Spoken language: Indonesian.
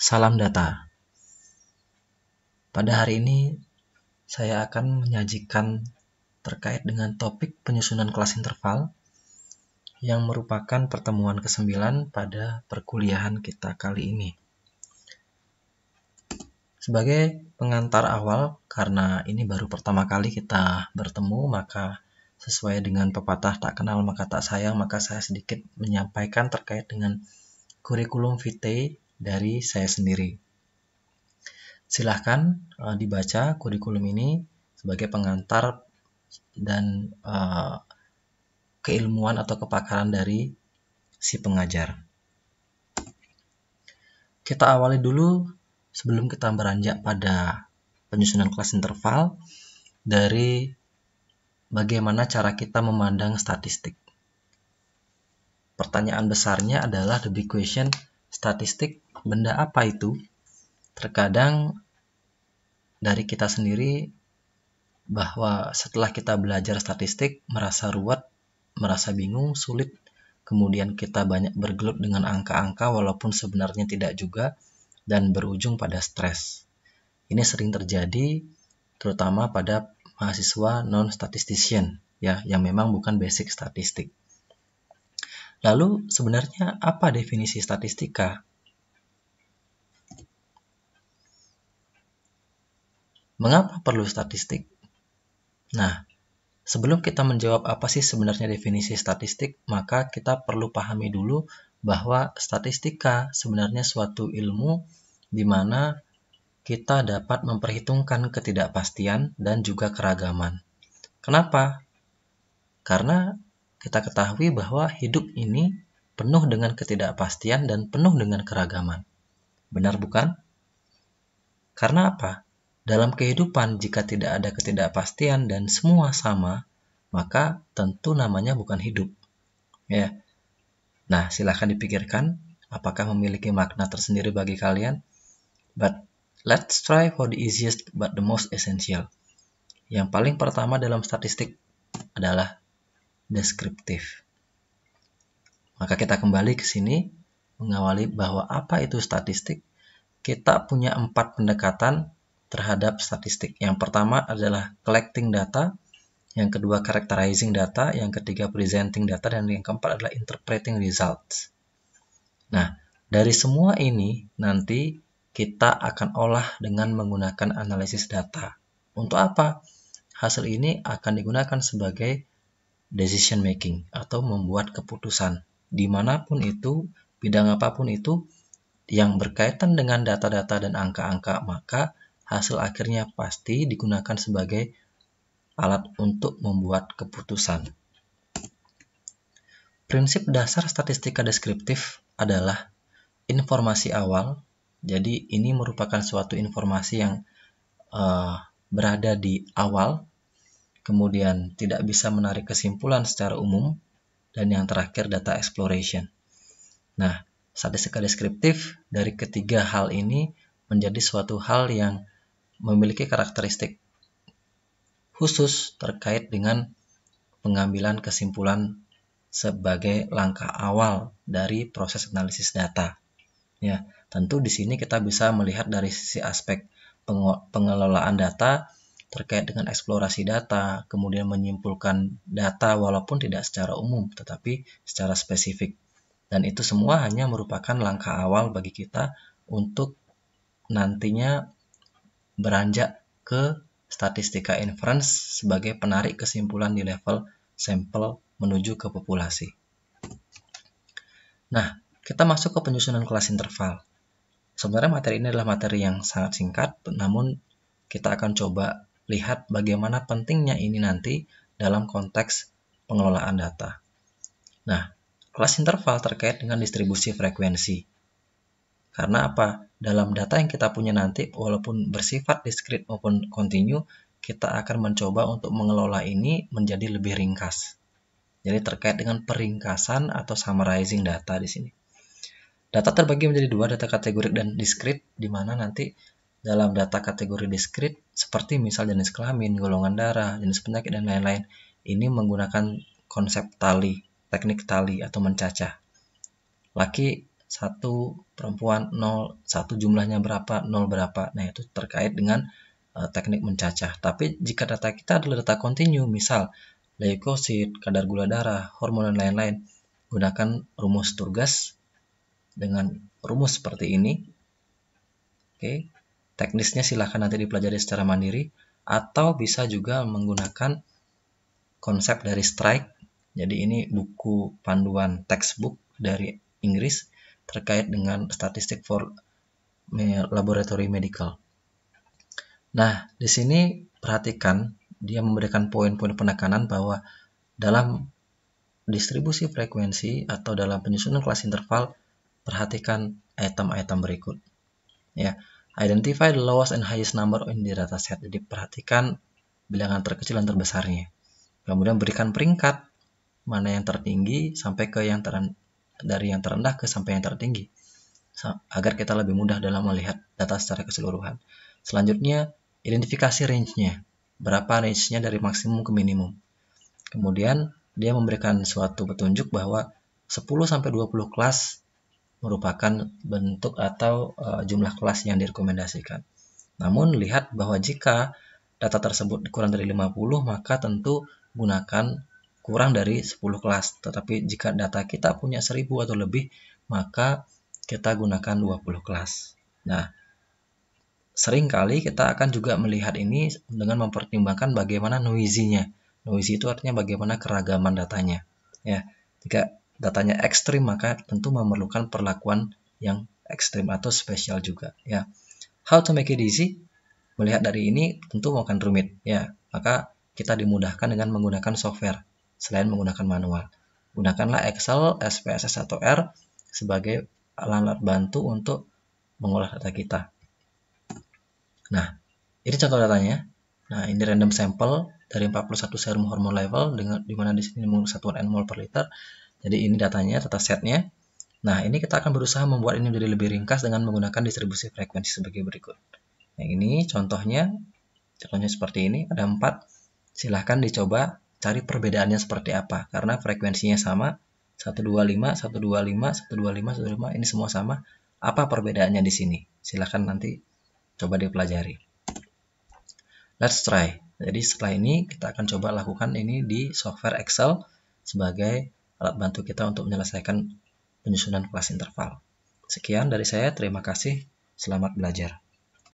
Salam data. Pada hari ini saya akan menyajikan terkait dengan topik penyusunan kelas interval yang merupakan pertemuan ke-9 pada perkuliahan kita kali ini. Sebagai pengantar awal, karena ini baru pertama kali kita bertemu, maka sesuai dengan pepatah tak kenal maka tak sayang, maka saya sedikit menyampaikan terkait dengan kurikulum vitae dari saya sendiri. Silahkan dibaca kurikulum ini sebagai pengantar dan keilmuan atau kepakaran dari si pengajar. Kita awali dulu sebelum kita beranjak pada penyusunan kelas interval dari bagaimana cara kita memandang statistik. Pertanyaan besarnya adalah the big question, statistik benda apa itu? Terkadang dari kita sendiri bahwa setelah kita belajar statistik merasa ruwet, merasa bingung, sulit, kemudian kita banyak bergelut dengan angka-angka walaupun sebenarnya tidak juga, dan berujung pada stres. Ini sering terjadi terutama pada mahasiswa non-statistician ya, yang memang bukan basic statistik. Lalu sebenarnya apa definisi statistika? Mengapa perlu statistik? Nah, sebelum kita menjawab apa sih sebenarnya definisi statistik, maka kita perlu pahami dulu bahwa statistika sebenarnya suatu ilmu di mana kita dapat memperhitungkan ketidakpastian dan juga keragaman. Kenapa? Karena kita ketahui bahwa hidup ini penuh dengan ketidakpastian dan penuh dengan keragaman. Benar bukan? Karena apa? Dalam kehidupan, jika tidak ada ketidakpastian dan semua sama, maka tentu namanya bukan hidup. Ya. Nah, silahkan dipikirkan apakah memiliki makna tersendiri bagi kalian. But let's try for the easiest but the most essential. Yang paling pertama dalam statistik adalah deskriptif. Maka kita kembali ke sini mengawali bahwa apa itu statistik. Kita punya 4 pendekatan terhadap statistik. Yang pertama adalah collecting data, yang kedua characterizing data, yang ketiga presenting data, dan yang keempat adalah interpreting results. Nah, dari semua ini nanti kita akan olah dengan menggunakan analisis data. Untuk apa? Hasil ini akan digunakan sebagai decision making atau membuat keputusan. Dimanapun itu, bidang apapun itu, yang berkaitan dengan data-data dan angka-angka, maka hasil akhirnya pasti digunakan sebagai alat untuk membuat keputusan. Prinsip dasar statistika deskriptif adalah informasi awal. Jadi ini merupakan suatu informasi yang berada di awal, kemudian tidak bisa menarik kesimpulan secara umum, dan yang terakhir data exploration. Nah, statistika deskriptif dari ketiga hal ini menjadi suatu hal yang memiliki karakteristik khusus terkait dengan pengambilan kesimpulan sebagai langkah awal dari proses analisis data. Ya, tentu di sini kita bisa melihat dari sisi aspek pengelolaan data terkait dengan eksplorasi data, kemudian menyimpulkan data walaupun tidak secara umum tetapi secara spesifik. Dan itu semua hanya merupakan langkah awal bagi kita untuk nantinya beranjak ke statistika inference sebagai penarik kesimpulan di level sampel menuju ke populasi. Nah, kita masuk ke penyusunan kelas interval. Sebenarnya materi ini adalah materi yang sangat singkat, namun kita akan coba lihat bagaimana pentingnya ini nanti dalam konteks pengelolaan data. Nah, kelas interval terkait dengan distribusi frekuensi. Karena apa? Dalam data yang kita punya nanti, walaupun bersifat discrete maupun continue, kita akan mencoba untuk mengelola ini menjadi lebih ringkas. Jadi terkait dengan peringkasan atau summarizing data di sini. Data terbagi menjadi 2, data kategorik dan discrete, di mana nanti dalam data kategori discrete, seperti misal jenis kelamin, golongan darah, jenis penyakit, dan lain-lain, ini menggunakan konsep tali, teknik tali atau mencacah. Laki 1 perempuan, 0, 1 jumlahnya berapa, 0 berapa. Nah, itu terkait dengan teknik mencacah. Tapi jika data kita adalah data kontinu, misal leukosit, kadar gula darah, hormon, dan lain-lain, gunakan rumus Turgas dengan rumus seperti ini. Oke, teknisnya silahkan nanti dipelajari secara mandiri, atau bisa juga menggunakan konsep dari Strike. Jadi ini buku panduan textbook dari Inggris terkait dengan statistik for laboratory medical. Nah, di sini perhatikan dia memberikan poin-poin penekanan bahwa dalam distribusi frekuensi atau dalam penyusunan kelas interval, perhatikan item-item berikut. Ya, identify the lowest and highest number in the dataset. Jadi perhatikan bilangan terkecil dan terbesarnya. Kemudian berikan peringkat mana yang tertinggi sampai ke dari yang terendah ke sampai yang tertinggi, agar kita lebih mudah dalam melihat data secara keseluruhan. Selanjutnya, identifikasi range-nya. Berapa range-nya dari maksimum ke minimum. Kemudian, dia memberikan suatu petunjuk bahwa 10-20 kelas merupakan bentuk atau jumlah kelas yang direkomendasikan. Namun, lihat bahwa jika data tersebut kurang dari 50, maka tentu gunakan kurang dari 10 kelas. Tetapi jika data kita punya 1000 atau lebih, maka kita gunakan 20 kelas. Nah, seringkali kita akan juga melihat ini dengan mempertimbangkan bagaimana noisy-nya. Noisy itu artinya bagaimana keragaman datanya. Ya, jika datanya ekstrim, maka tentu memerlukan perlakuan yang ekstrim atau spesial juga. Ya, how to make it easy? Melihat dari ini tentu akan rumit. Ya, maka kita dimudahkan dengan menggunakan software selain menggunakan manual. Gunakanlah Excel, SPSS, atau R sebagai alat bantu untuk mengolah data kita. Nah, ini contoh datanya. Nah, ini random sample dari 41 serum hormon level di mana di sini satuan nmol per liter. Jadi ini datanya, data setnya. Nah, ini kita akan berusaha membuat ini menjadi lebih ringkas dengan menggunakan distribusi frekuensi sebagai berikut. Yang ini contohnya seperti ini, ada 4. Silahkan dicoba cari perbedaannya seperti apa, karena frekuensinya sama, 125, 125, 125, 125, ini semua sama. Apa perbedaannya di sini? Silahkan nanti coba dipelajari. Let's try. Jadi setelah ini kita akan coba lakukan ini di software Excel sebagai alat bantu kita untuk menyelesaikan penyusunan kelas interval. Sekian dari saya, terima kasih, selamat belajar.